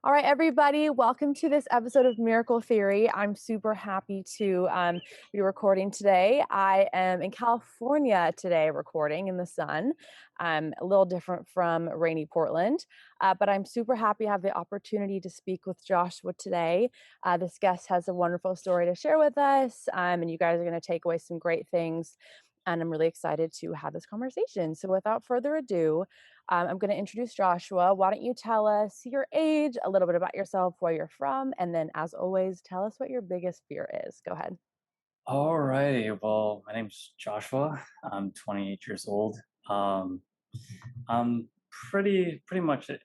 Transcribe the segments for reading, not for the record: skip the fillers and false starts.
All right, everybody, welcome to this episode of Miracle Theory. I'm super happy to be recording today. I am in California today, recording in the sun. A little different from rainy Portland, but I'm super happy to have the opportunity to speak with Joshua today. This guest has a wonderful story to share with us, and you guys are going to take away some great things. And I'm really excited to have this conversation. So, without further ado, I'm going to introduce Joshua. Why don't you tell us your age, a little bit about yourself, where you're from, and then, as always, tell us what your biggest fear is. Go ahead. Alrighty, well, my name's Joshua. I'm 28 years old. Um, I'm pretty much an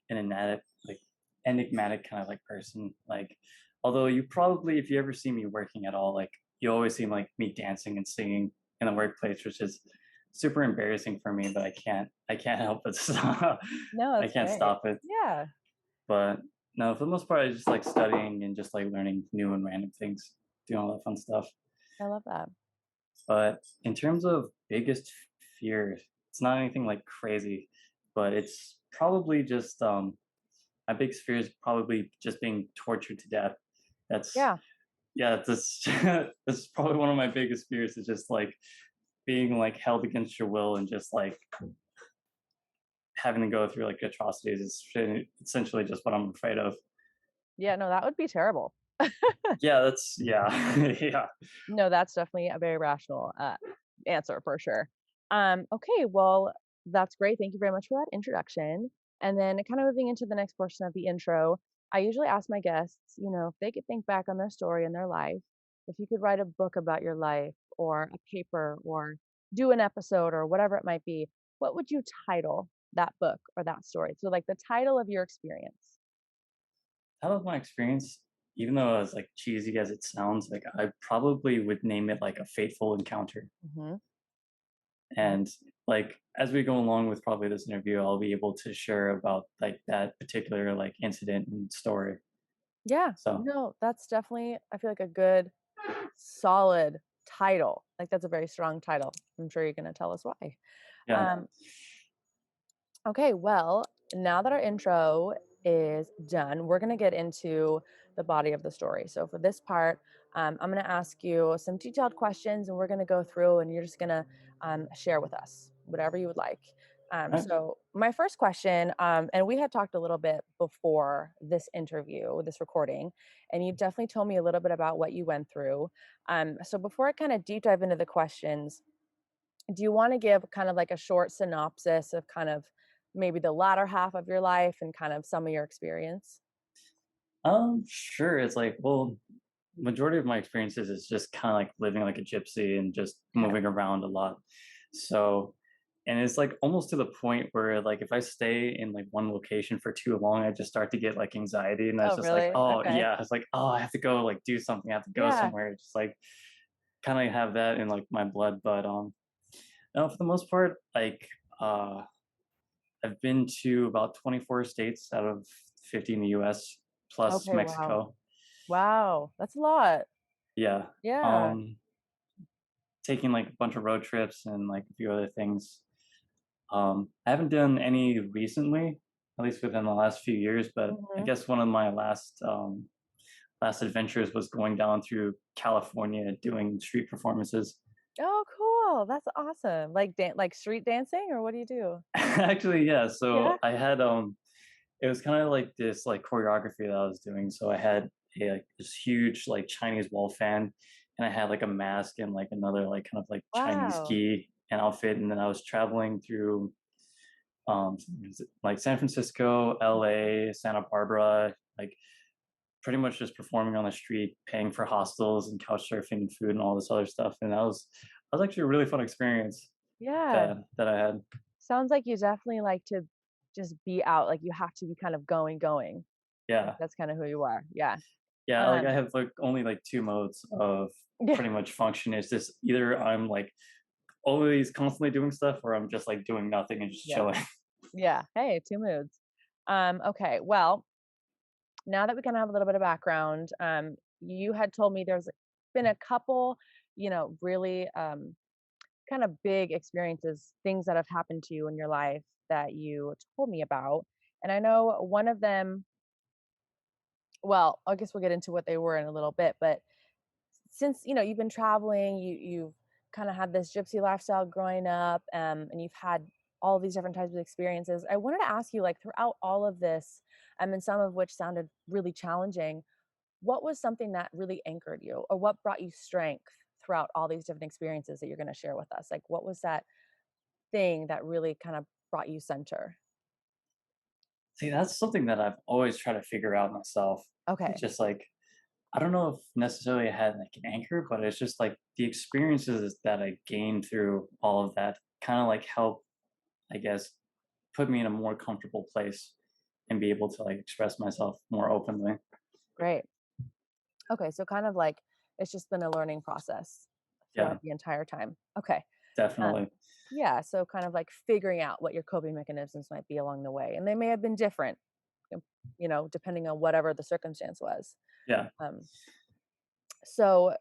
enigmatic kind of like person. Like, although you probably, if you ever see me working at all, like you always see like me dancing and singing in the workplace, which is super embarrassing for me, but I can't help it. Stop. No, I that's can't great. stop it. Yeah, But no, for the most part, I just like studying and just like learning new and random things, doing all that fun stuff. I love that. But in terms of biggest fear, it's not anything like crazy, but it's probably just my biggest fear is probably just being tortured to death. That's Yeah. yeah, that's that's probably one of my biggest fears is just like being like held against your will and just like having to go through like atrocities is essentially just what I'm afraid of. Yeah, no, that would be terrible. Yeah, that's yeah. Yeah. No, that's definitely a very rational answer for sure. Okay, well, that's great. Thank you very much for that introduction. And then, kind of moving into the next portion of the intro, I usually ask my guests, if they could think back on their story and their life, if you could write a book about your life or a paper or do an episode or whatever it might be, what would you title that book or that story? So, like the title of your experience. Out of my experience, even though as like cheesy as it sounds, like I probably would name it like a fateful encounter. Hmm. And like as we go along with probably this interview, I'll be able to share about like that particular like incident and story. Yeah, So no, that's definitely, I feel like, a good solid title. Like, that's a very strong title. I'm sure you're gonna tell us why. yeah. Um, okay, well, now that our intro is done, we're gonna get into the body of the story. So for this part, I'm gonna ask you some detailed questions, and we're gonna go through, and you're just gonna share with us whatever you would like. Right. So my first question, and we had talked a little bit before this interview, this recording, and you definitely told me a little bit about what you went through. So before I kind of deep dive into the questions, do you want to give kind of like a short synopsis of kind of maybe the latter half of your life and kind of some of your experience? Sure. It's like, well, majority of my experiences is just kind of like living like a gypsy and just Okay. moving around a lot. So, and it's like almost to the point where like if I stay in like one location for too long, I just start to get like anxiety, and that's Oh, just like, really? oh Okay. yeah, it's like, oh, I have to go like do something, I have to go Yeah. somewhere. Just like kind of have that in like my blood. But no, for the most part, like uh, I've been to about 24 states out of 50 in the U.S. plus Okay, wow. Mexico. Wow, that's a lot. Yeah. Yeah. Um, taking like a bunch of road trips and like a few other things. I haven't done any recently, at least within the last few years. But I Mhm. guess one of my last adventures was going down through California doing street performances. Oh, cool. That's awesome. Like street dancing, or what do you do? Actually, yeah. Yeah. So I had it was kind of like this like choreography that I was doing. So I had like this huge like Chinese wall fan, and I had like a mask and like another like kind of like Chinese Wow. gi and outfit, and then I was traveling through like San Francisco, LA, Santa Barbara, like pretty much just performing on the street, paying for hostels and couch surfing and food and all this other stuff. And that was actually a really fun experience Yeah. that I had. Sounds like you definitely like to just be out, like you have to be kind of going. Like Yeah. that's kind of who you are. Yeah. Yeah, like I Um, have like only like two modes of yeah. pretty much function. Is this either I'm like always constantly doing stuff or I'm just like doing nothing and just Yeah. chilling. Yeah. Hey, two moods. Okay. Well, now that we kind of have a little bit of background, you had told me there's been a couple, really kind of big experiences, things that have happened to you in your life that you told me about. And I know one of them well, I guess we'll get into what they were in a little bit, but since, you've been traveling, you've kinda had this gypsy lifestyle growing up, and you've had all these different types of experiences. I wanted to ask you, like, throughout all of this, and some of which sounded really challenging, what was something that really anchored you, or what brought you strength throughout all these different experiences that you're gonna share with us? Like, what was that thing that really kind of brought you center? See, that's something that I've always tried to figure out myself. It's Okay, just like I don't know if necessarily I had like an anchor, but it's just like the experiences that I gained through all of that kind of like help, I guess, put me in a more comfortable place and be able to like express myself more openly. great. Okay, so kind of like it's just been a learning process Yeah, throughout the entire time. Okay. Um, definitely. yeah, so kind of like figuring out what your coping mechanisms might be along the way, and they may have been different, um, depending on whatever the circumstance was. Yeah. Um, so,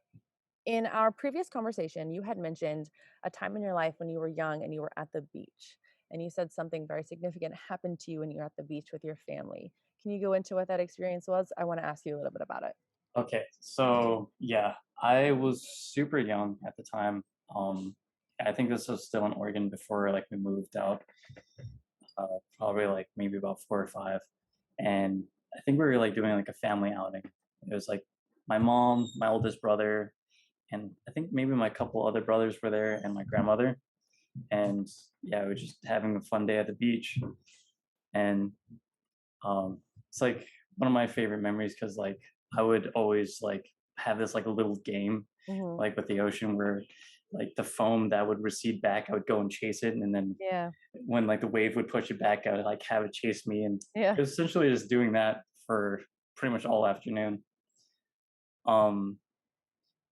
in our previous conversation, you had mentioned a time in your life when you were young and you were at the beach, and you said something very significant happened to you when you were at the beach with your family. Can you go into what that experience was? I want to ask you a little bit about it. Okay. So yeah, I was super young at the time. Um, I think this was still in Oregon before like we moved out. Probably like maybe about 4 or 5, and I think we were like doing like a family outing. It was like my mom, my oldest brother, and I think maybe my couple other brothers were there, and my grandmother. And yeah, we were just having a fun day at the beach, and it's like one of my favorite memories because like I would always like have this like a little game Hmm. like with the ocean where like the foam that would recede back, I would go and chase it, and then Yeah. when like the wave would push it back, I would like have it chase me, and Yeah. it was essentially just doing that for pretty much all afternoon. Um,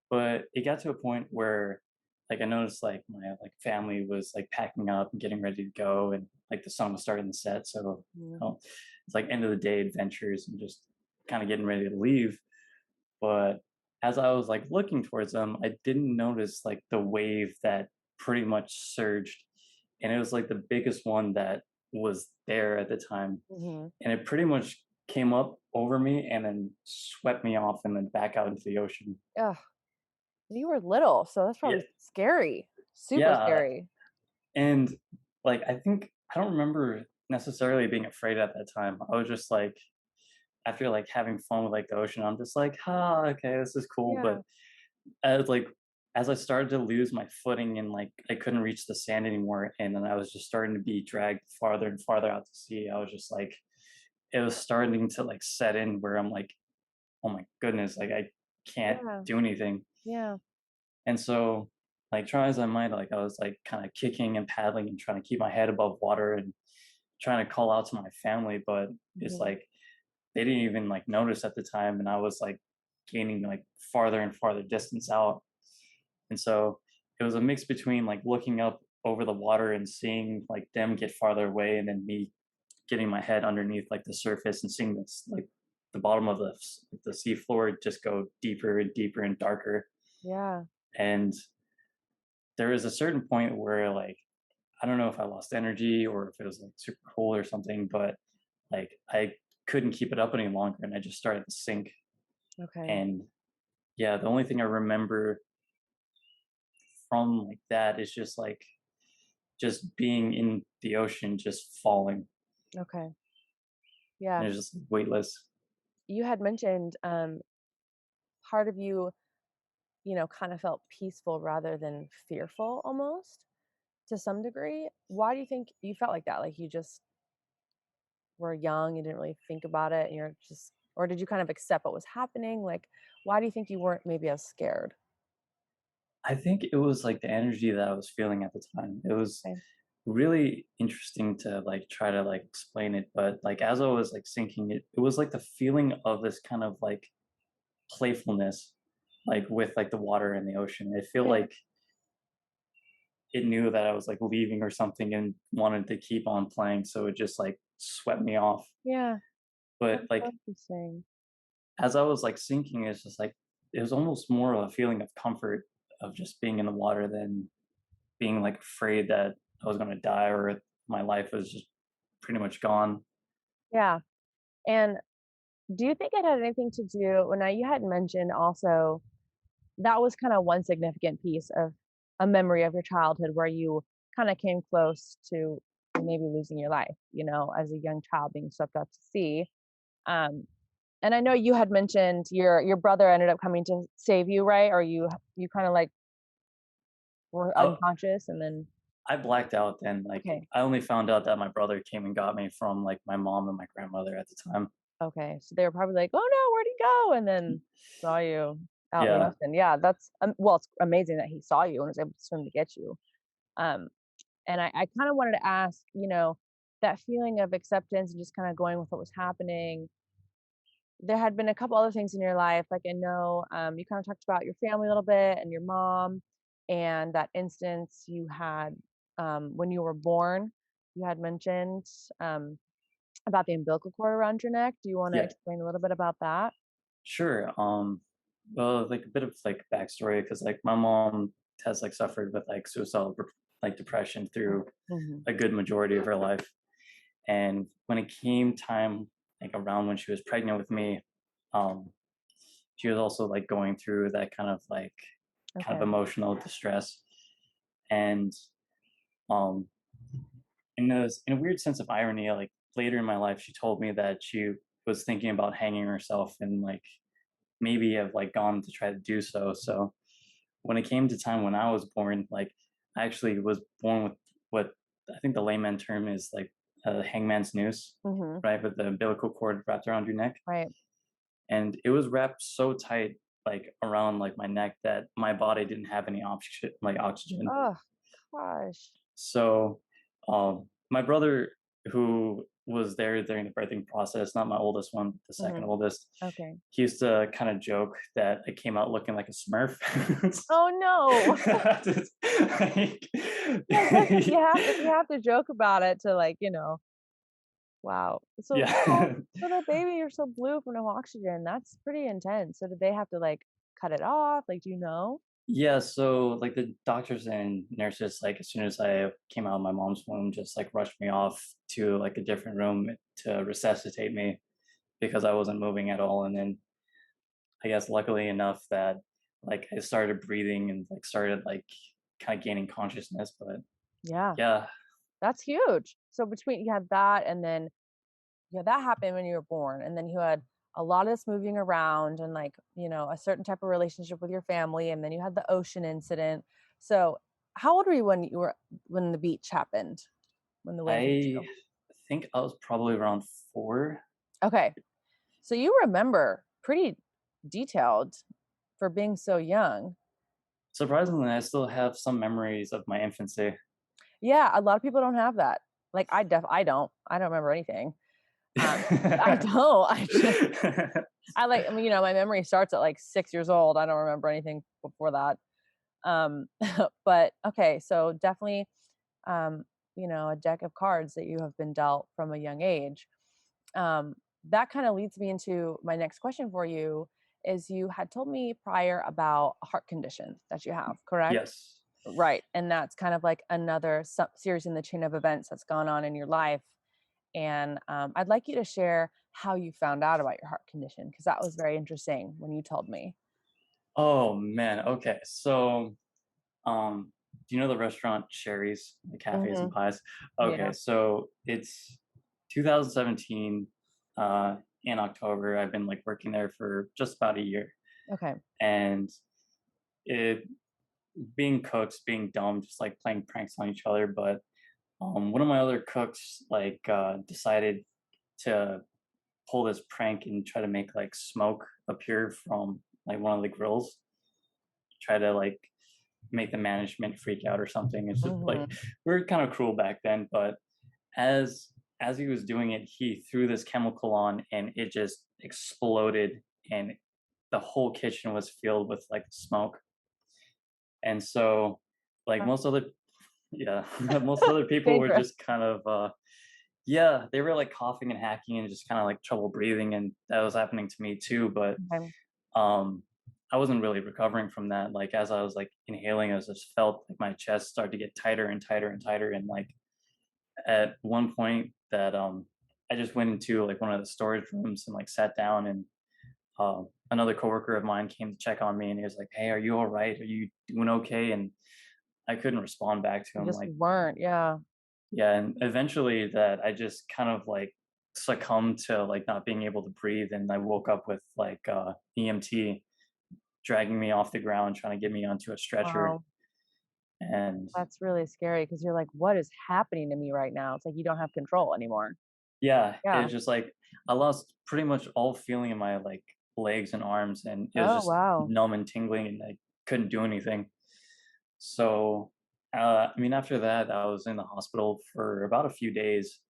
but it got to a point where like I noticed like my like family was like packing up and getting ready to go, and like the sun was starting to set, so Mhm. it's like end of the day adventures and just kind of getting ready to leave. But as I was like looking towards them, I didn't notice like the wave that pretty much surged, and it was like the biggest one that was there at the time, Mhm. and it pretty much came up over me and then swept me off and then back out into the ocean. Ugh, you were little, so that's Yeah, probably scary. Super yeah, scary. and like I don't remember necessarily being afraid at that time. I was just like after like having fun with like the ocean, I'm just like, ah, okay, this is cool. Yeah. But as like as I started to lose my footing and like I couldn't reach the sand anymore, and then I was just starting to be dragged farther and farther out to sea, I was just like, it was starting to like set in where I'm like, oh my goodness, like I can't Yeah. do anything. Yeah. And so, like, try as I might, like I was like kind of kicking and paddling and trying to keep my head above water and trying to call out to my family, but it's Mhm. like they didn't even like notice at the time, and I was like gaining like farther and farther distance out. And so it was a mix between like looking up over the water and seeing like them get farther away, and then me getting my head underneath like the surface and seeing this like the bottom of the sea floor just go deeper and deeper and darker. Yeah. And there was a certain point where like I don't know if I lost energy or if it was like super cold or something, but like I couldn't keep it up any longer and I just started to sink. Okay. And yeah, the only thing I remember from like that is just like just being in the ocean, just falling. Okay. And Yeah. it was just weightless. You had mentioned, part of you, kind of felt peaceful rather than fearful almost to some degree. Why do you think you felt like that? Like you just were young, you didn't really think about it, and you're just, or did you kind of accept what was happening? Like, why do you think you weren't maybe as scared? I think it was like the energy that I was feeling at the time. It was Okay. really interesting to like try to like explain it, but like as I was like sinking it was like the feeling of this kind of like playfulness like with like the water and the ocean. I feel Yeah. like it knew that I was like leaving or something and wanted to keep on playing, so it just like swept me off. Yeah. But That's so like interesting. as I was like sinking, it's just like it was almost more of a feeling of comfort of just being in the water than being like afraid that I was gonna die or my life was just pretty much gone. Yeah. And Do you think it had anything to do well, now you had mentioned also that was kinda one significant piece of a memory of your childhood where you kinda came close to maybe losing your life, as a young child being swept out to sea. Um, and I know you had mentioned your brother ended up coming to save you, right? Or you kinda, like, were I unconscious and then I blacked out then, like, okay, I only found out that my brother came and got me from, like, my mom and my grandmother at the time. okay. So they were probably like, "Oh, no, where'd he go?" And then saw you out in the Yeah. ocean. Yeah, that's, well, it's amazing that he saw you and was able to swim to get you. Um, and I kinda wanted to ask, that feeling of acceptance and just kinda going with what was happening, there had been a couple other things in your life, like, I know, you kinda talked about your family a little bit and your mom, and that instance you had, when you were born, you had mentioned, about the umbilical cord around your neck. Do you wanna Yeah. explain a little bit about that? Sure. Well, like, a bit of, like, backstory, because like, my mom has, like, suffered with, like, suicidal like, depression through Mhm. a good majority of her life, and when it came time, like, around when she was pregnant with me, um, she was also, like, going through that kind of Okay. emotional distress, and, um, in a weird sense of irony, like, later in my life, she told me that she was thinking about hanging herself and, like, maybe have, like, gone to try to do so, so when it came to time when I was born, like, I actually was born with what I think the layman term is, like, a hangman's noose, Mhm. right, with the umbilical cord wrapped around your neck, Right. and it was wrapped so tight, like, around, like, my neck that my body didn't have any oxygen. Oh, gosh. So, my brother, who was there during the birthing process, not my oldest one, the second Mhm. oldest, Okay. he used to kind of joke that I came out looking like a Smurf. Oh, no. Just, like, Yeah, I guess if you have to joke about it to, like, wow. yeah. So the baby, you're so blue from no oxygen, that's pretty intense. So did they have to, like, cut it off? Like, do you know? Yeah, so, like, the doctors and nurses, like, as soon as I came out of my mom's womb, just, like, rushed me off to, like, a different room to resuscitate me because I wasn't moving at all, and then I guess luckily enough that, like, I started breathing and, like, started, like, kinda gaining consciousness, but Yeah, yeah. that's huge. So between you had that and then yeah, that happened when you were born, and then you had a lot of this moving around and, like, a certain type of relationship with your family, and then you had the ocean incident. So, how old were you when the beach happened? When the wave hit I you? think I was probably around 4. Okay. So you remember pretty detailed for being so young. Surprisingly, I still have some memories of my infancy. Yeah, a lot of people don't have that. Like, I don't. I don't remember anything. Um, I don't. My memory starts at, like, 6 years old. I don't remember anything before that. Um, but okay, so definitely, um, a deck of cards that you have been dealt from a young age. That kind of leads me into my next question for you is you had told me prior about a heart condition that you have, correct? Yes. Right. And that's kind of like another series in the chain of events that's gone on in your life. And I'd like you to share how you found out about your heart condition because that was very interesting when you told me. Oh, man, okay, so, do you know the restaurant Sherry's, the cafes and Hmm. pies? Yeah. Okay, so it's 2017, in October. I've been, like, working there for just about a year, Okay. and it being cooks, being dumb, just, like, playing pranks on each other, but, one of my other cooks, like, decided to pull this prank and try to make, like, smoke appear from, like, one of the grills, try to, like, make the management freak out or something. It's just, like, Hmm. we were kinda cruel back then, but as as he was doing it, he threw this chemical on, and it just exploded, and the whole kitchen was filled with, like, smoke, and so, like, most other yeah, most other people were Dangerous. just kind of, yeah, they were, like, coughing and hacking and just kinda, like, trouble breathing, and that was happening to me too, but, Okay. um, I wasn't really recovering from that, like, as I was, like, inhaling, I just felt, like, my chest start to get tighter and tighter and tighter, and, like, at one point that, I just went into like one of the storage rooms and like sat down, and another coworker of mine came to check on me, and he was like, "Hey, are you all right? Are you doing okay?" And I couldn't respond back to You him. just Like, weren't, yeah. yeah, and eventually that I just kind of like succumbed to like not being able to breathe, and I woke up with like EMT dragging me off the ground, trying to get me onto a stretcher, Wow, and that's really scary because 'cause you're like, "What is happening to me right now?" It's like you don't have control anymore. yeah, it Yeah. was just like I lost pretty much all feeling in my like legs and arms, and it was Oh, just wow. numb and tingling, and I couldn't do anything. So, I mean, after that, I was in the hospital for about a few days.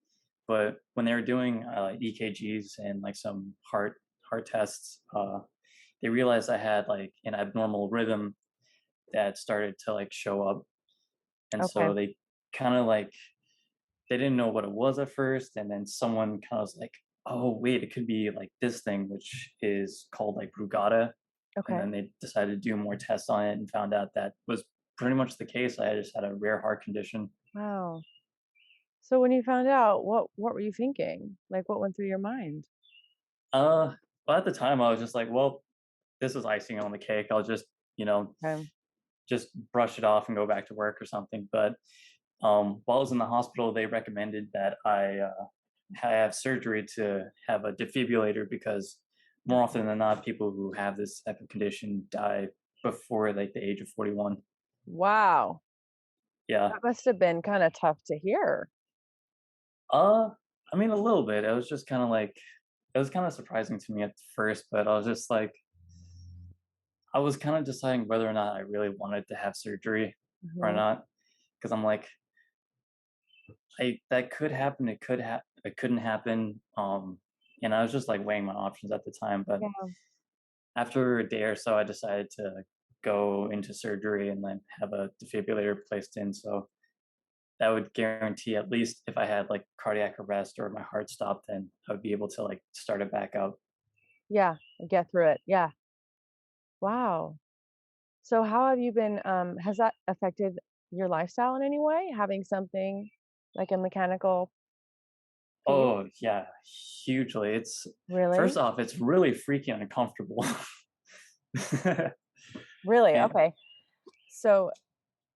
But when they were doing EKGs and like some heart tests, they realized I had like an abnormal rhythm that started to like show up, and Okay, so they kind of like they didn't know what it was at first, and then someone kind of was like, "Oh, wait, it could be like this thing, which is called like Brugada." And okay. then they decided to do more tests on it and found out that was pretty much the case. I just had a rare heart condition. Wow. So when you found out, what were you thinking? Like, what went through your mind? Uh, well, at the time, I was just like, well, this is icing on the cake. I'll just, you know, Okay. just brush it off and go back to work or something. But while I was in the hospital, they recommended that I have surgery to have a defibrillator because more often than not, people who have this type of condition die before like the age of 41. Wow. Yeah. That must have been kinda tough to hear. Uh, I mean, a little bit. It was just kind of like, it was kind of surprising to me at first, but I was just like, I was kind of deciding whether or not I really wanted to have surgery or Mhm. not. Because I'm like, that could happen. It couldn't happen. And I was just like weighing my options at the time. But Yeah. after a day or so, I decided to go into surgery and then have a defibrillator placed in. So that would guarantee, at least if I had like cardiac arrest or my heart stopped, then I would be able to like start it back up. Yeah, get through it. Yeah. Wow. So how have you been, has that affected your lifestyle in any way? Having something like a mechanical piece? Oh yeah, hugely. It's first Really? off, it's really freaky and uncomfortable. Really? And Okay. So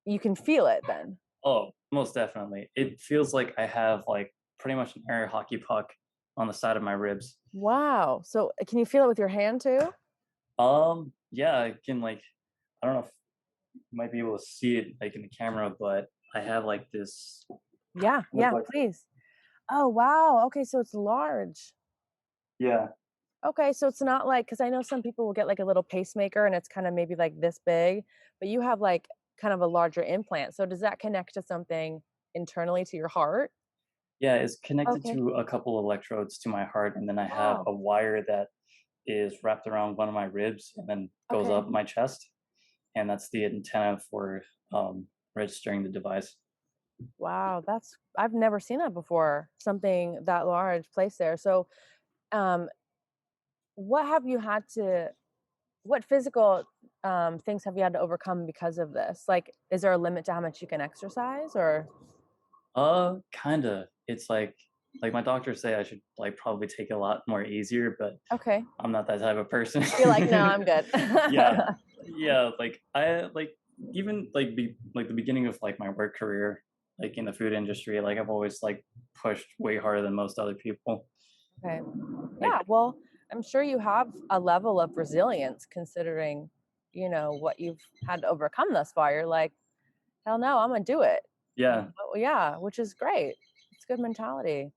you can feel it then? oh, most definitely. It feels like I have like pretty much an air hockey puck on the side of my ribs. Wow. So can you feel it with your hand too? Yeah, I can like, I don't know if you might be able to see it like in the camera, but I have like this Yeah, look yeah, like, please. Oh, wow. Okay, so it's large. yeah. Okay, so it's not like, because I know some people will get like a little pacemaker and it's kind of maybe like this big, but you have like kind of a larger implant. So does that connect to something internally to your heart? Yeah, it's connected Okay. to a couple electrodes to my heart, and then I have Wow. a wire that is wrapped around one of my ribs and then goes Okay. up my chest, and that's the antenna for registering the device. Wow, that's I've never seen that before. Something that large placed there. So, um, what have you had to what physical things have you had to overcome because of this? Like, is there a limit to how much you can exercise or Kinda. It's like my doctors say I should like probably take it a lot more easier, but okay. I'm not that type of person. You're like, no, I'm good. Yeah, yeah. Like I like even like like the beginning of like my work career, like in the food industry, like I've always like pushed way harder than most other people. Okay. Like Yeah, well, I'm sure you have a level of resilience considering, what you've had to overcome thus far. You're like, hell no, I'm gonna do it. yeah. Yeah, which is great. It's good mentality.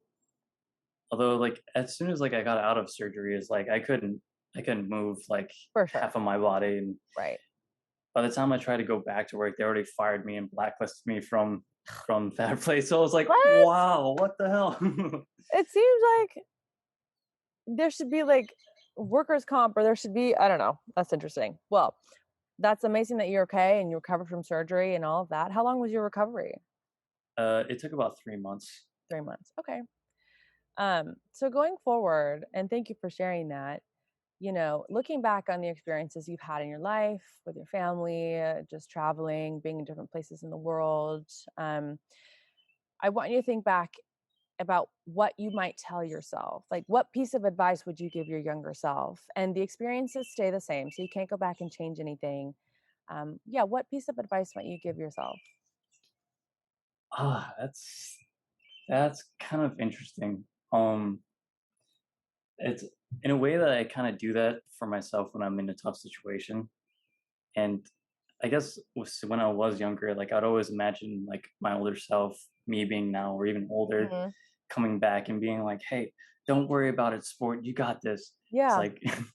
Although like as soon as like I got out of surgery, is like I couldn't move like For sure. half of my body, and Right. by the time I tried to go back to work, they already fired me and blacklisted me from that place. So I was like, What? wow, what the hell? It seems like there should be like workers' comp, or there should be, I don't know. That's interesting. Well, that's amazing that you're okay and you recovered from surgery and all of that. How long was your recovery? It took about 3 months. 3 months. Okay. So going forward, and thank you for sharing that, looking back on the experiences you've had in your life with your family, just traveling, being in different places in the world, I want you to think back about what you might tell yourself. Like, what piece of advice would you give your younger self? And the experiences stay the same, so you can't go back and change anything. Yeah, what piece of advice might you give yourself? Ah, that's kind of interesting. Um, it's in a way that I kind of do that for myself when I'm in a tough situation. And I guess when I was younger, like I'd always imagine like my older self, me being now or even older, Mhm. coming back and being like, "Hey, don't worry about it, sport. You got this." It's Yeah, like it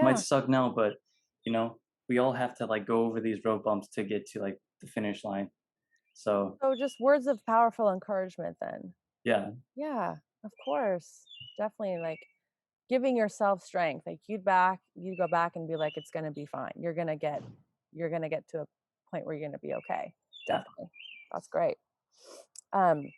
might yeah. suck now, but you know, we all have to like go over these road bumps to get to like the finish line. So So just words of powerful encouragement then. yeah, Yeah, of course. Definitely like giving yourself strength. Like you'd go back and be like, it's gonna be fine. You're gonna get to a point where you're gonna be okay. yeah. Definitely. That's great. Um,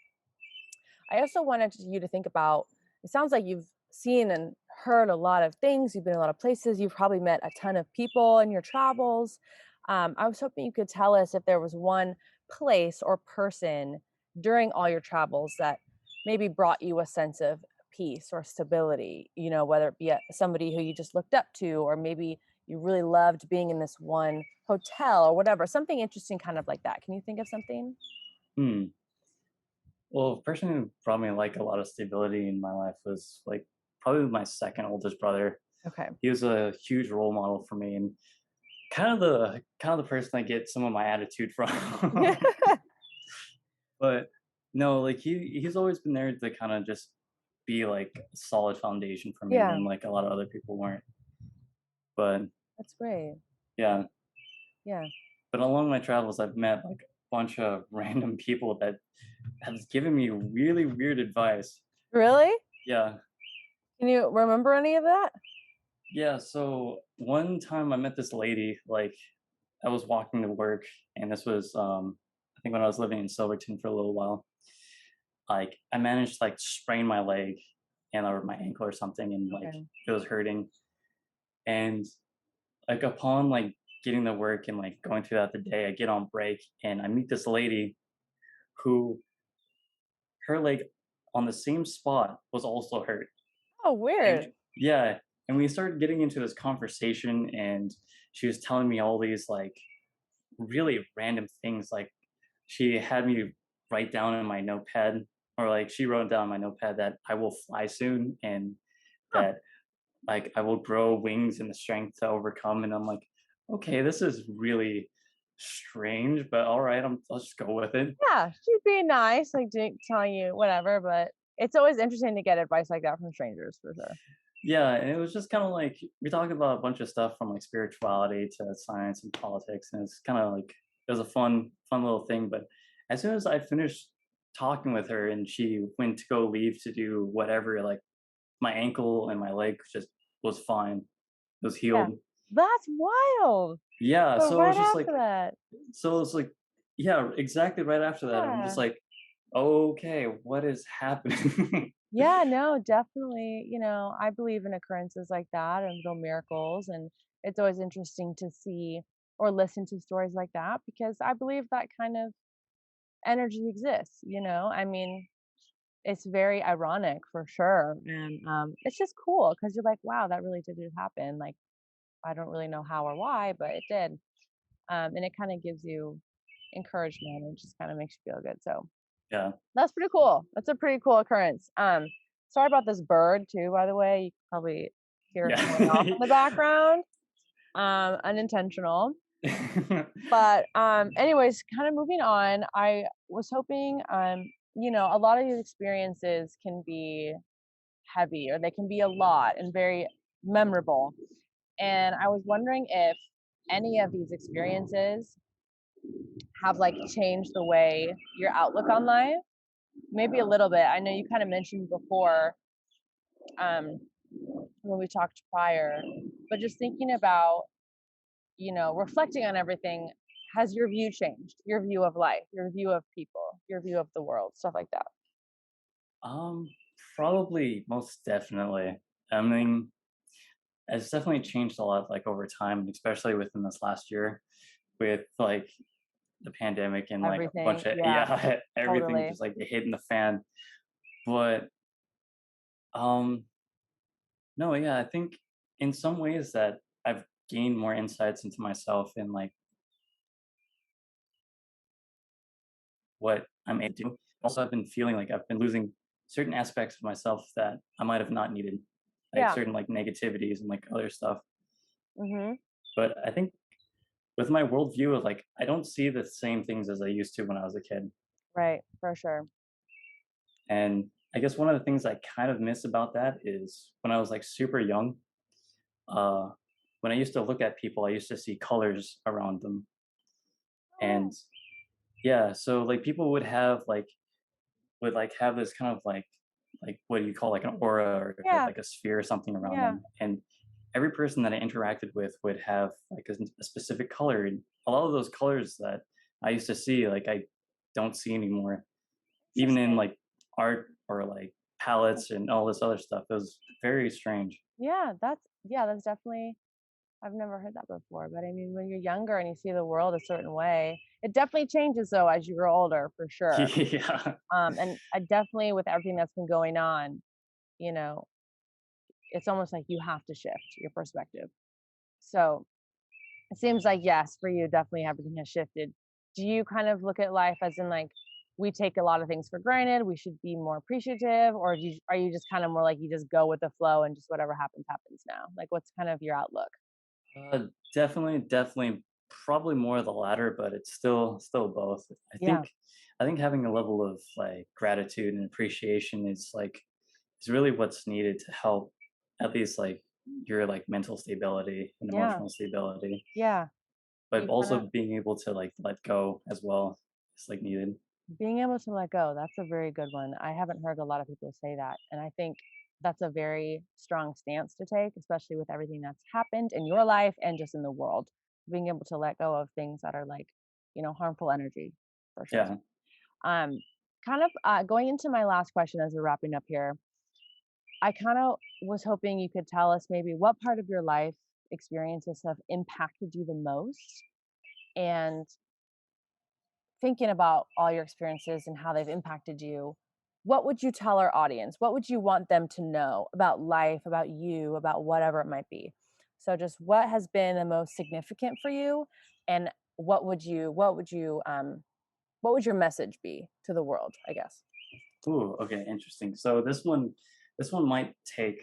I also wanted you to think about, it sounds like you've seen and heard a lot of things. You've been in a lot of places. You've probably met a ton of people in your travels. I was hoping you could tell us if there was one place or person during all your travels that maybe brought you a sense of peace or stability, whether it be somebody who you just looked up to, or maybe you really loved being in this one hotel or whatever, something interesting kind of like that. Can you think of something? Hmm. Well, a person who brought me like a lot of stability in my life was like probably my second oldest brother. Okay. He was a huge role model for me and kind of the person I get some of my attitude from. But no, like he's always been there to kind of just be like a solid foundation for me Yeah, when like a lot of other people weren't. But that's great. yeah, Yeah. but along my travels, I've met like a bunch of random people that have given me really weird advice. Really? Yeah, Can you remember any of that? yeah. So one time I met this lady, like I was walking to work, and this was I think when I was living in Silverton for a little while. Like I managed to like sprain my leg and or my ankle or something, and like Okay. it was hurting. And like upon like getting to work and like going throughout the day, I get on break and I meet this lady who her leg on the same spot was also hurt. Oh, And weird. yeah, and we started getting into this conversation, and she was telling me all these like really random things. Like she had me write down in my notepad, or like she wrote down in my notepad that I will fly soon and Huh. that like I will grow wings and the strength to overcome. And I'm like, okay, this is really strange, but all right, I'll just go with it. Yeah, she's being nice, like telling you whatever, but it's always interesting to get advice like that from strangers for sure. Yeah, and it was just kind of like we talked about a bunch of stuff from like spirituality to science and politics, and it's kind of like it was a fun little thing. But as soon as I finished talking with her and she went to go leave to do whatever, like my ankle and my leg just was fine. It was Yeah. healed. That's wild. Yeah, So so it was right just after like that. it's like yeah, exactly right after that. I'm just Yeah. like, okay, what is happening? Yeah, no, definitely. I believe in occurrences like that and little miracles. And it's always interesting to see or listen to stories like that because I believe that kind of energy exists. I mean, it's very ironic for sure, and, it's just cool because 'cause you're like, "Wow, that really did happen." Like, I don't really know how or why, but it did, and it kinda gives you encouragement and just kinda makes you feel good, so Yeah, that's pretty cool. That's a pretty cool occurrence. Sorry about this bird too, by the way. You can probably hear it going off yeah. in the background, unintentional. But, anyways, kinda moving on, I was hoping, a lot of these experiences can be heavy or they can be a lot and very memorable. And I was wondering if any of these experiences have like changed the way your outlook on life. Maybe a little bit. I know you kind of mentioned before um, when we talked prior, but just thinking about, reflecting on everything, has your view changed? Your view of life, your view of people, your view of the world, stuff like that. Um, Probably most definitely. I mean, it's definitely changed a lot like over time, especially within this last year with like the pandemic and like a Everything. bunch of Yeah, yeah, everything totally. just like hitting the fan. But um no, yeah, I think in some ways that I've gained more insights into myself and like what I'm able to do. Also, I've been feeling like I've been losing certain aspects of myself that I might have not needed, like Yeah. certain like negativities and like other stuff. Mhm. But I think with my worldview of like I don't see the same things as I used to when I was a kid. Right, for sure. And I guess one of the things I kind of miss about that is when I was like super young, uh, when I used to look at people, I used to see colors around them. And Oh, yeah, so like people would like have this kind of like what do you call like an aura or yeah, like a sphere or something around yeah. them. And every person that I interacted with would have like a specific color. And a lot of those colors that I used to see, like I don't see anymore, even in Interesting. like art or like palettes and all this other stuff. It was very strange. Yeah, that's definitely I've never heard that before, but I mean, when you're younger and you see the world a certain way, it definitely changes though as you grow older, for sure. Yeah. And I definitely with everything that's been going on, you know, it's almost like you have to shift your perspective. So it seems like yes, for you, definitely everything has shifted. Do you kind of look at life as in like we take a lot of things for granted, we should be more appreciative, or are you just kind of more like you just go with the flow and just whatever happens happens now? Like what's kind of your outlook? Definitely, probably more of the latter, but it's still both. Yeah, I think having a level of like gratitude and appreciation is really what's needed to help at least like your like mental stability and yeah, emotional stability, yeah. but You kind of also being able to like let go as well is like needed. being able to let go, that's a very good one. I haven't heard a lot of people say that. And I think that's a very strong stance to take, especially with everything that's happened in your life and just in the world. Being able to let go of things that are like, harmful energy for sure. Yeah. Um, kind of going into my last question as we're wrapping up here, I kind of was hoping you could tell us maybe what part of your life experiences have impacted you the most and thinking about all your experiences and how they've impacted you, what would you tell our audience? What would you want them to know about life, about you, about whatever it might be? So just what has been the most significant for you and what would your message be to the world, I guess? Ooh, okay, interesting. So this one might take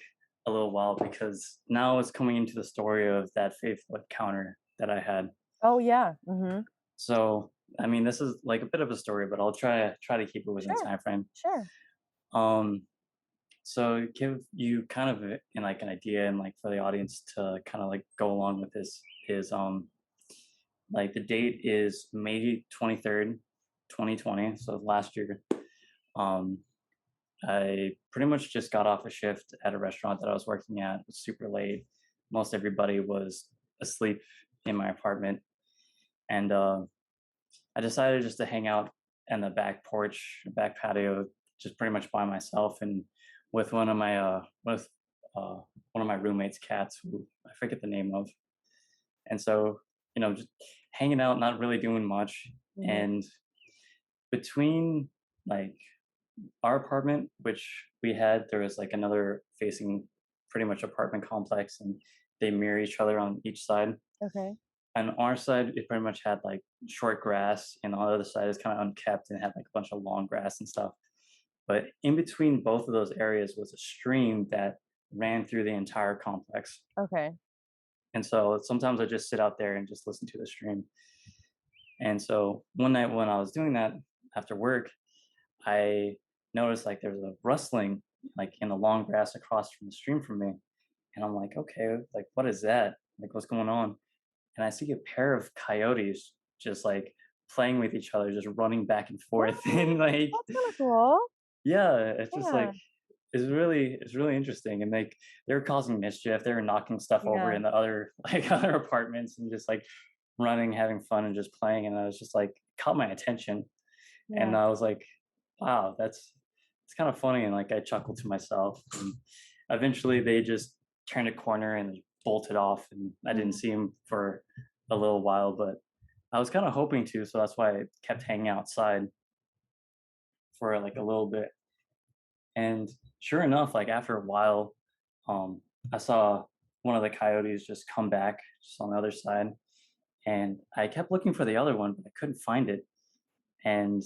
a little while because now it's coming into the story of that faithful encounter that I had. Oh yeah. Mhm. So, I mean, this is like a bit of a story, but I'll try to keep it within the Sure. time frame. Sure. Um, so give you kind of in like an idea and like for the audience to kind of like go along with this is like the date is May 23rd, 2020, so last year. Um, I pretty much just got off a shift at a restaurant that I was working at. It was super late. Most everybody was asleep in my apartment, and I decided just to hang out in the back porch, back patio, just pretty much by myself and with uh, one of my roommates' cats, who I forget the name of. And so, just hanging out, not really doing much. Mhm. And between like our apartment, which we had, there was like another facing pretty much apartment complex, and they mirror each other on each side. Okay. On our side, it pretty much had like short grass, and on the other side is kind of unkept and had like a bunch of long grass and stuff. But in between both of those areas was a stream that ran through the entire complex. Okay. And so sometimes I just sit out there and just listen to the stream. And so one night when I was doing that after work, I noticed like there was a rustling like in the long grass across from the stream from me. And I'm like, okay, like what is that? Like what's going on? And I see a pair of coyotes just like playing with each other, just running back and forth. Oh, And like, that's kind of cool. yeah, it's just Yeah. like, it's really interesting. And like, they were causing mischief. They were knocking stuff over Yeah. in the other, like other apartments and just like running, having fun and just playing. And I was just like, caught my attention. And Yeah. I was like, wow, it's kind of funny. And like, I chuckled to myself. And eventually they just turned a corner and bolted off. And I didn't Mhm. see him for a little while, but I was kind of hoping to. So that's why I kept hanging outside for like a little bit. And sure enough, like after a while, um, I saw one of the coyotes just come back just on the other side, and I kept looking for the other one, but I couldn't find it. And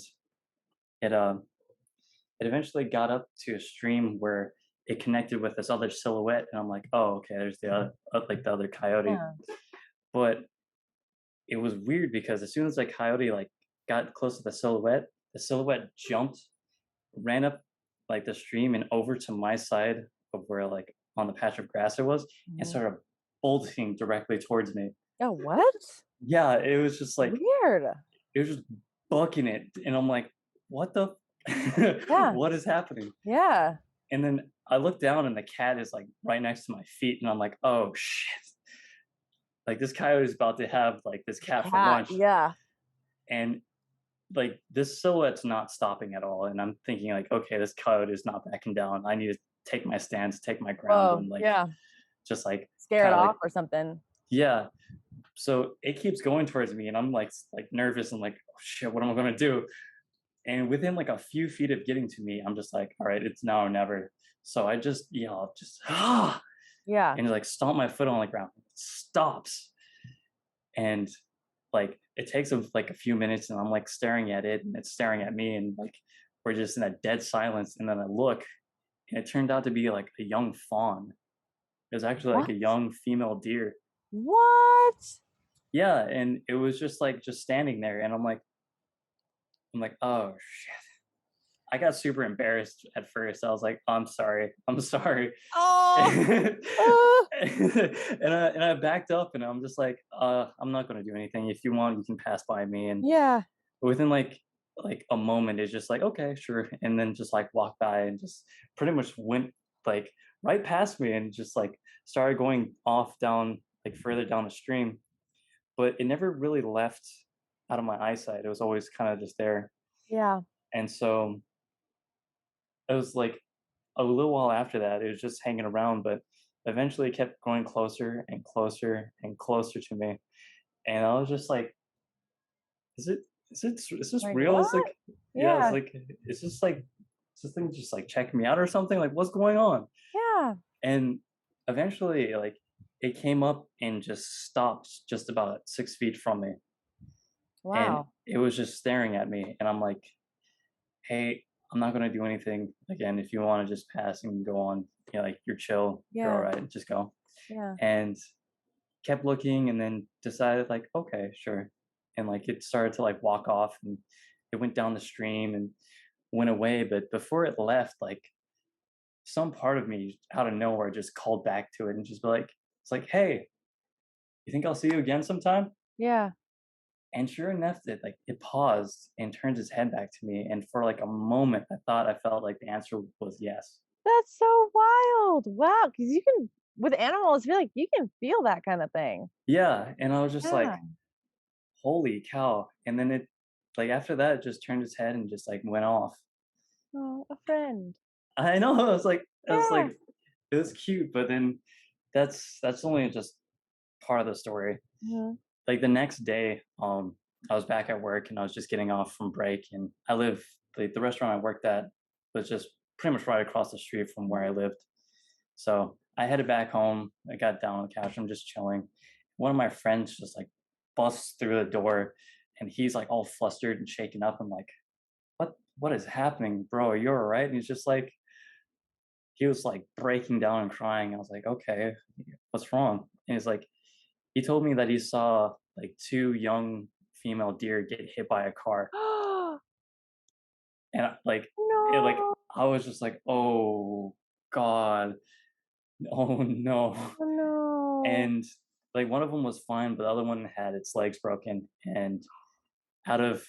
it it eventually got up to a stream where it connected with this other silhouette, and I'm like, oh, okay, there's the other, like the other coyote. Yeah. But it was weird because as soon as the coyote like got close to the silhouette jumped, ran up like the stream and over to my side of where like on the patch of grass it was, and Mhm. started bolting directly towards me. Oh, what? Yeah, it was just like Weird. it was just bucking it, and I'm like, what the Yeah. what is happening? Yeah. And then I look down and the cat is like right next to my feet, and I'm like, oh shit. Like this coyote is about to have like this The cat for cat. lunch. Yeah. And like this silhouette's not stopping at all. And I'm thinking like, okay, this coyote is not backing down. I need to take my stance, take my ground, Whoa. and like Yeah. just like Scare it kind of like off or something. yeah. So it keeps going towards me, and I'm like nervous and like, oh shit, what am I gonna do? And within like a few feet of getting to me, I'm just like, all right, it's now or never. So I just yell, just Yeah. and like stomp my foot on the ground. It stops, and like it takes like a few minutes, and I'm like staring at it, and it's staring at me, and like we're just in a dead silence. And then I look, and it turned out to be like a young fawn. It was actually like What? a young female deer. What? Yeah, and it was just standing there, and I'm like, oh shit. I got super embarrassed at first. I was like, I'm sorry, I'm sorry. Oh. and Oh. I backed up, and I'm just like, I'm not gonna do anything. If you want, you can pass by me. And Yeah. within like a moment, it's just like, okay, sure. And then just like walked by and just pretty much went like right past me, and just like started going off down like further down the stream. But it never really left out of my eyesight. It was always kind of just there. Yeah. And so it was like a little while after that, it was just hanging around, but eventually it kept going closer and closer and closer to me. And I was just like, is it is this Like, real? It's what? like, yeah, it's Yeah. like, is this like, is this thing just like checking me out or something? Like, what's going on? Yeah. And eventually, like, it came up and just stopped just about 6 feet from me. And Wow. it was just staring at me. And I'm like, hey, I'm not gonna do anything again. If you want to just pass and go on, you know, like you're chill, you're all Yeah. right, just go. Yeah. And kept looking, and then decided like, okay, sure. And like it started to like walk off, and it went down the stream and went away. But before it left, like some part of me out of nowhere just called back to it and just be like, it's like, hey, you think I'll see you again sometime? Yeah. And sure enough, it paused and turned its head back to me. And for like a moment, I felt like the answer was yes. That's so wild. Wow. Because you can, with animals, I feel like you can feel that kind of thing. Yeah. And I was just Yeah. like, holy cow. And then it, like, after that, it just turned its head and just like went off. Oh, a friend. I know. I was Yeah. like, it was cute. But then that's only just part of the story. Mhm. Like the next day, I was back at work, and I was just getting off from break, and I live the restaurant I worked at was just pretty much right across the street from where I lived. So I headed back home. I got down on the couch. I'm just chilling. One of my friends just like busts through the door, and he's like all flustered and shaken up. I'm like, what is happening, bro? Are you all right? And he's just like, he was like breaking down and crying. I was like, okay, what's wrong? And he's like, he told me that he saw like two young female deer get hit by a car. And like No. I was just like, oh god, oh no. Oh, no. And like one of them was fine, but the other one had its legs broken. And out of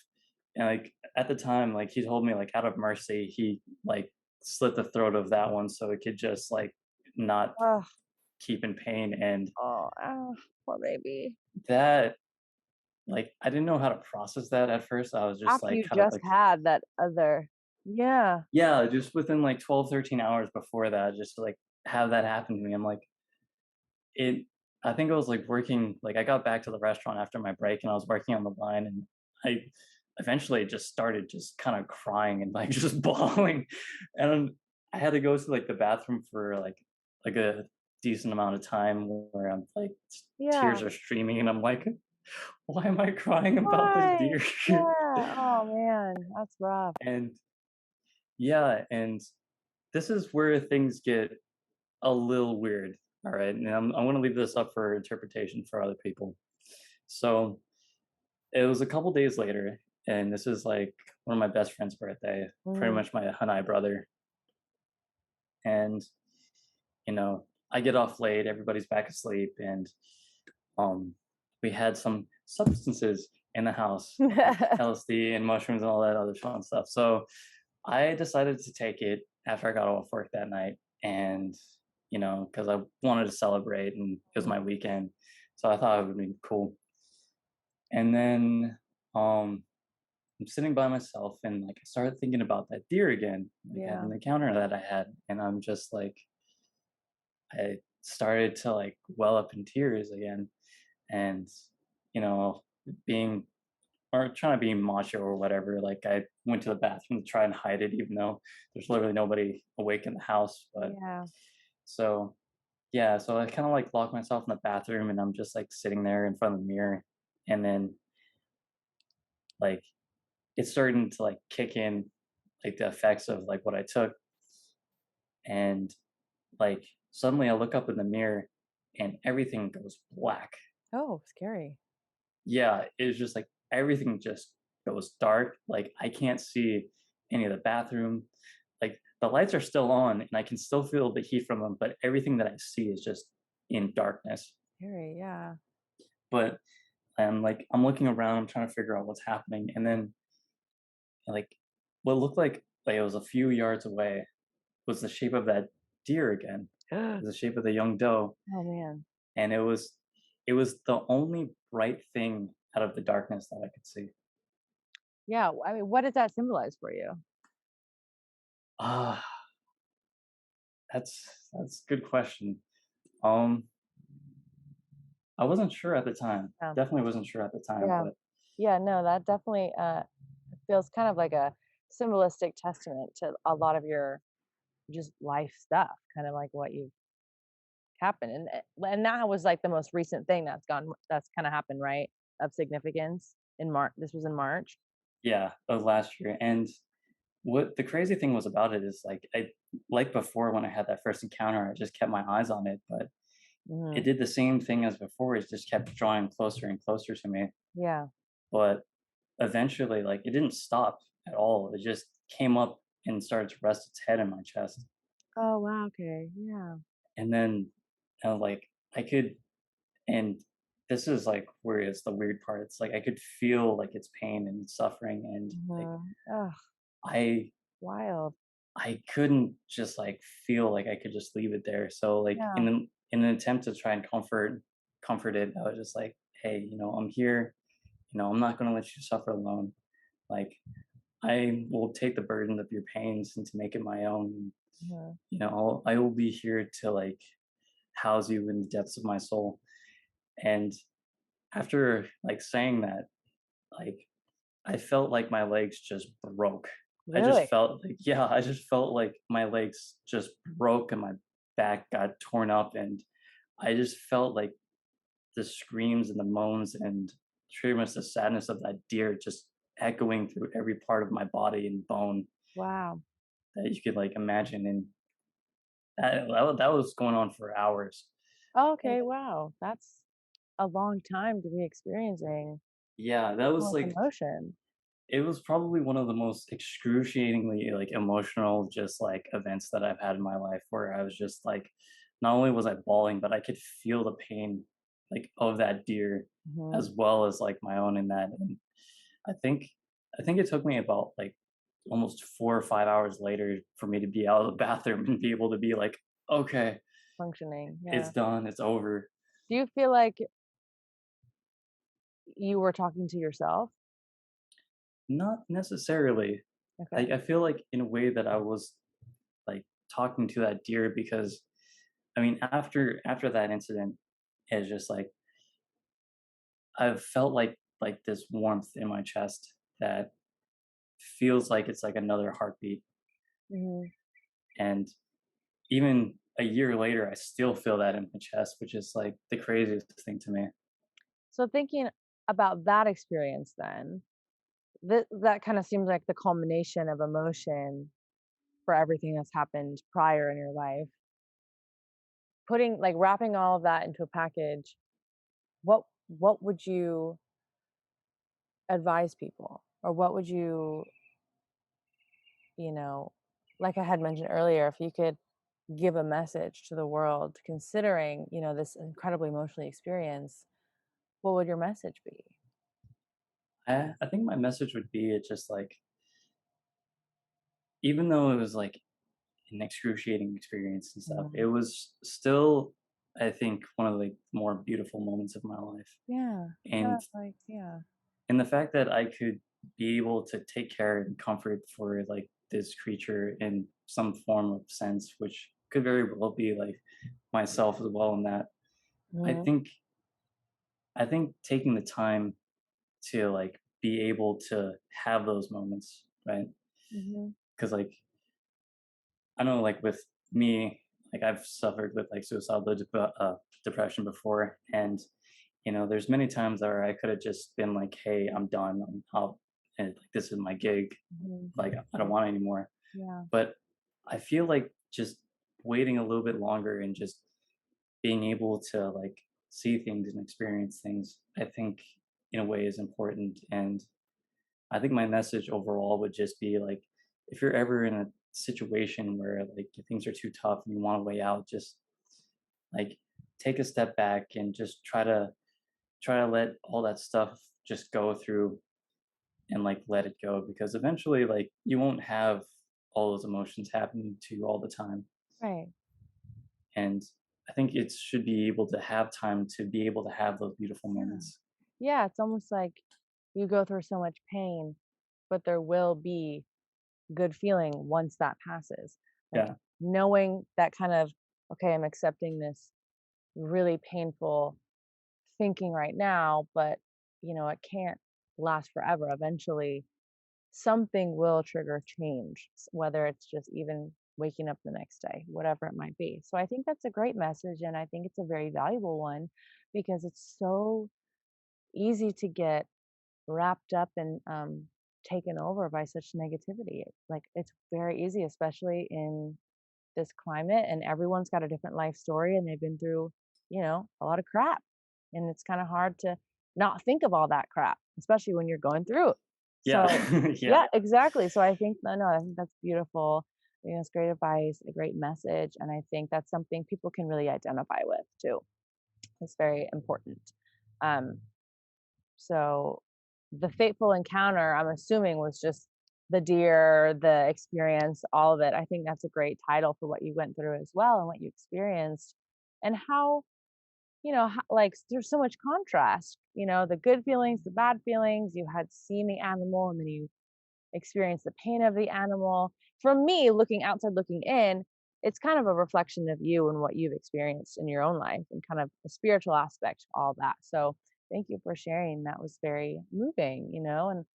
and like at the time, like he told me like out of mercy, he like slit the throat of that one so it could just like not Ugh. keep in pain. And Oh, poor baby. that like I didn't know how to process that at first. I was just After like you kind of just like, had that other. Yeah. yeah, just within like 12, 13 hours before that, just to like have that happen to me. I'm like, it, I think I was like working, like I got back to the restaurant after my break, and I was working on the line, and I eventually just started just kind of crying and like just bawling. And I had to go to like the bathroom for like a decent amount of time where I'm like Yeah. tears are streaming and I'm like, why am I crying about this Right. deer? Yeah. Oh, man, that's rough. And yeah, and this is where things get a little weird. All right, and I'm going to leave this up for interpretation for other people. So it was a couple days later, and this is like one of my best friend's birthday, pretty Mhm. much my Hanai brother. And I get off late, everybody's back asleep, and um, we had some substances in the house, like LSD and mushrooms and all that other fun stuff. So I decided to take it after I got off work that night, and because I wanted to celebrate, and it was my weekend, so I thought it would be cool. And then I'm sitting by myself, and like I started thinking about that deer again, like at Yeah. an encounter that I had, and I'm just like, I started to like well up in tears again, and you know, being or trying to be macho or whatever. Like I went to the bathroom to try and hide it, even though there's literally nobody awake in the house. But Yeah. so yeah, so I kind of like locked myself in the bathroom, and I'm just like sitting there in front of the mirror, and then like it's starting to like kick in, like the effects of like what I took, and like suddenly I look up in the mirror, and everything goes black. Oh, scary. Yeah, it's just like everything just goes dark. Like I can't see any of the bathroom. Like the lights are still on and I can still feel the heat from them, but everything that I see is just in darkness. Scary, yeah. But I'm looking around, I'm trying to figure out what's happening, and then like what looked like it was a few yards away was the shape of that deer again. It was the shape of the young doe, Oh, man. and it was the only bright thing out of the darkness that I could see. Yeah, I mean, what does that symbolize for you? Ah, that's a good question. Um, I wasn't sure at the time. Yeah. Definitely wasn't sure at the time, Yeah. but Yeah, no, that definitely, feels kind of like a symbolistic testament to a lot of your just life stuff, kind of like what you've happened, and that was, like, the most recent thing that's kinda happened, right, of significance in March. This was in March? yeah, that was last year. And what the crazy thing was about it is like before when I had that first encounter, I just kept my eyes on it, but it Mhm. did the same thing as before. It just kept drawing closer and closer to me. Yeah. But eventually, like it didn't stop at all. It just came up and started to rest its head in my chest. Oh, wow, okay, yeah. And then like I could and this is like where is the weird part. It's like I could feel like its pain and its suffering, and like Mhm. Ugh, I wild. I couldn't just like feel like I could just leave it there. So like Yeah. in an attempt to try and comfort it, I was just like, hey, I'm here. I'm not gonna let you suffer alone. Like I will take the burden of your pains and to make it my own. Mhm. I will be here to like house you in the depths of my soul. And after like saying that, like I felt like my legs just broke. I just Really? felt like, yeah, I just felt like my legs just broke and my back got torn up. And I just felt like the screams and the moans and pretty much the sadness of that deer just echoing through every part of my body and bone Wow. that you could like imagine. And that was going on for hours. Okay, wow, that's a long time to be experiencing Yeah, that so was much like emotion. it was probably one of the most excruciatingly like emotional just like events that I've had in my life, where I was just like not only was I bawling, but I could feel the pain like of that deer Mhm. as well as like my own in that. And I think I think it took me about like almost 4 or 5 hours later for me to be out of the bathroom and be able to be like, okay, Functioning, it's yeah. done, it's over. Do you feel like you were talking to yourself? Not necessarily. Okay. I feel like in a way that I was like talking to that deer, because I mean after that incident, it's just like I've felt like this warmth in my chest that feels like it's like another heartbeat. Mhm. And even a year later, I still feel that in my chest, which is like the craziest thing to me. So thinking about that experience then, that kind of seems like the culmination of emotion for everything that's happened prior in your life. Putting like wrapping all of that into a package, what would you advise people? Or what would you, you know, like I had mentioned earlier, if you could give a message to the world considering, this incredibly emotionally experience, what would your message be? I think my message would be it just like, even though it was like an excruciating experience and stuff, it Mhm. was still, I think, one of the more beautiful moments of my life. Yeah. And Yeah. the fact that I could be able to take care and comfort for like this creature in some form of sense, which could very well be like myself as well in that. I Mhm. think I think taking the time to like be able to have those moments, right? Mhm. Because like I know like with me, like I've suffered with like suicidal depression before, and there's many times where I could have just been like, "Hey, I'm done. I'm out, and like this is my gig. Mhm. Like I don't want anymore." Yeah. But I feel like just waiting a little bit longer and just being able to like see things and experience things, I think in a way is important. And I think my message overall would just be like, if you're ever in a situation where like things are too tough and you want to way out, just like take a step back and just try to let all that stuff just go through and like let it go, because eventually like you won't have all those emotions happening to you all the time. Right. And I think it should be able to have time to be able to have those beautiful Yeah. moments. Yeah, it's almost like you go through so much pain, but there will be good feeling once that passes. Like Yeah. knowing that kind of, okay, I'm accepting this really painful thinking right now, but it can't last forever. Eventually, something will trigger change, whether it's just even waking up the next day, whatever it might be. So I think that's a great message. And I think it's a very valuable one because it's so easy to get wrapped up and taken over by such negativity. Like it's very easy, especially in this climate, and everyone's got a different life story and they've been through, a lot of crap. And it's kind of hard to not think of all that crap, especially when you're going through it. Yeah. So, Yeah. yeah, exactly. So I think, no, I think that's beautiful. It's great advice, a great message. And I think that's something people can really identify with too. It's very important. Um, so the fateful encounter, I'm assuming, was just the deer, the experience, all of it. I think that's a great title for what you went through as well and what you experienced and how, like there's so much contrast, the good feelings, the bad feelings. You had seen the animal and then you experience the pain of the animal. For me, looking outside, looking in, it's kind of a reflection of you and what you've experienced in your own life and kind of a spiritual aspect to all that. So thank you for sharing. That was very moving, and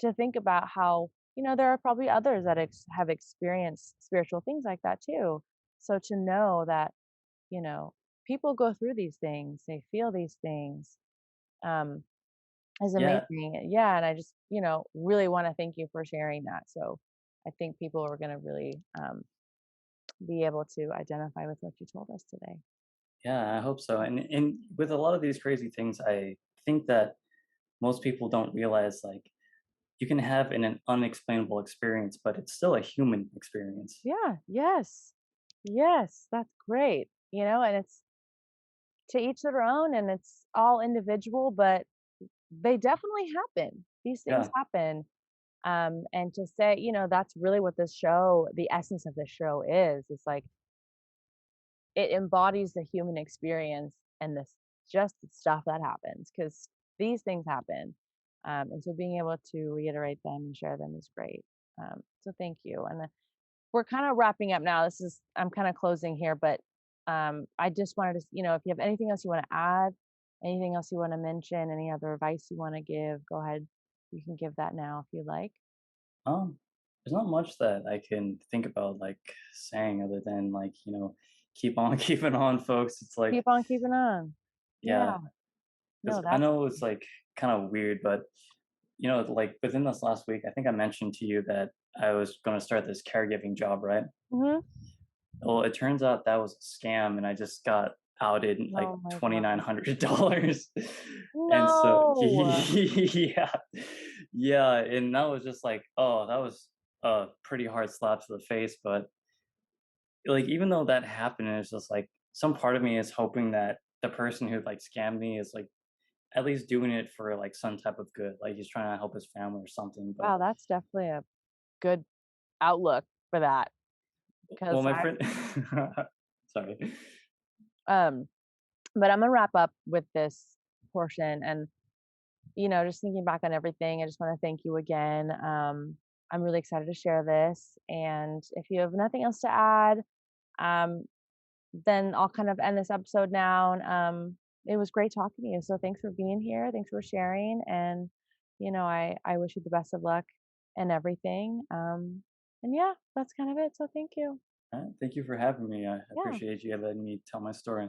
to think about how, there are probably others that have experienced spiritual things like that too. So to know that, you know, people go through these things, they feel these things. Um, is Yeah. amazing. Yeah, and I just, really wanna thank you for sharing that. So, I think people are gonna really, be able to identify with what you told us today. Yeah, I hope so. And with a lot of these crazy things, I think that most people don't realize like you can have an unexplainable experience, but it's still a human experience. Yeah, yes. Yes, that's great, and it's to each their own, and it's all individual, but they definitely happen. These things Yeah. happen, and to say, that's really what this show the essence of this show is. It's like it embodies the human experience and this just the stuff that happens because these things happen. And so being able to reiterate them and share them is great. So thank you. And we're kind of wrapping up now. I'm kind of closing here, but I just wanted to, if you have anything else you want to add, anything else you want to mention, any other advice you want to give, go ahead. You can give that now if you like. Um, there's not much that I can think about like saying other than like, keep on keeping on, folks. It's like, Keep on keeping on. Yeah. yeah, because No, I that's know it's like kind of weird, but like within this last week, I think I mentioned to you that I was going to start this caregiving job, right? mhm. Well, it turns out that was a scam, and I just got outed in like Oh my god. $2,900. And so, No! yeah, yeah, and that was just like, oh, that was a pretty hard slap to the face. But like, even though that happened, it's just like some part of me is hoping that the person who like scammed me is like at least doing it for like some type of good, like he's trying to help his family or something. But Wow, that's definitely a good outlook for that. well, 'Cause my friend, sorry. um, but I'm gonna wrap up with this portion and, just thinking back on everything, I just wanna thank you again. I'm really excited to share this, and if you have nothing else to add, um, then I'll kind of end this episode now, and, it was great talking to you, so thanks for being here, thanks for sharing, and, I wish you the best of luck and everything, and yeah, that's kind of it, so thank you. Thank you for having me. I Yeah. appreciate you letting me tell my story.